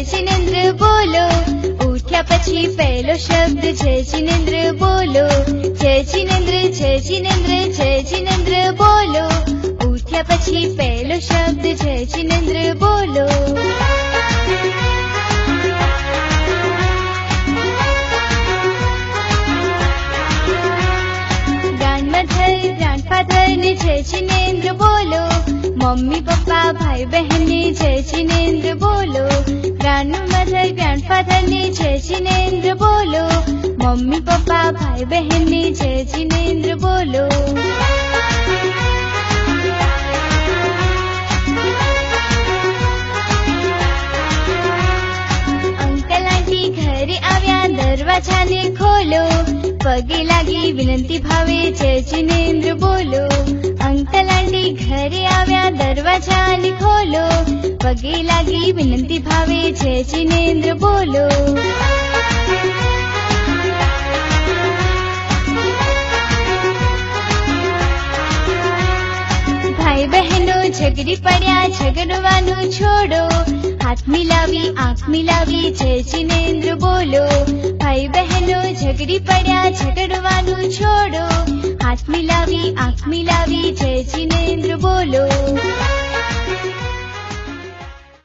જિનેન્દ્ર બોલો. ઉઠ્યા પછી પહેલો શબ્દ જય જિનેન્દ્ર બોલો. જય જિનેન્દ્ર બોલો. ઉઠ્યા પછી પહેલો શબ્દ જય જિનેન્દ્ર બોલો. ગ્રાન્ડફાધર ને જય જિનેન્દ્ર બોલો. મમ્મી પપ્પા ભાઈ બહેન ને જય જિનેન્દ્ર બોલો. ગ્રાન્ડમધર ગ્રાન્ડફાધર ને જય જિનેન્દ્ર બોલો. મમ્મી પપ્પા ભાઈ બહેન ને જય જિનેન્દ્ર બોલો. અંકલ આંટી ઘરે આવ્યા દરવાજાને ખોલો. પગે લાગી વિનંતી ભાવે જય જિનેન્દ્ર બોલો. અંકલ આંટી ઘરે આવ્યા દરવાજાને ખોલો. પગે લાગી વિનંતી ભાવે જય જિનેન્દ્ર બોલો. ભાઈ બહેનો ઝઘડી પડ્યા ઝઘડવાનું છોડો. હાથ મિલાવી આંખ મિલાવી જય જિનેન્દ્ર બોલો. ભાઈ બહેનો ઝઘડી પડ્યા ઝઘડવાનું છોડો. હાથ મિલાવી આંખ મિલાવી જય જિનેન્દ્ર બોલો.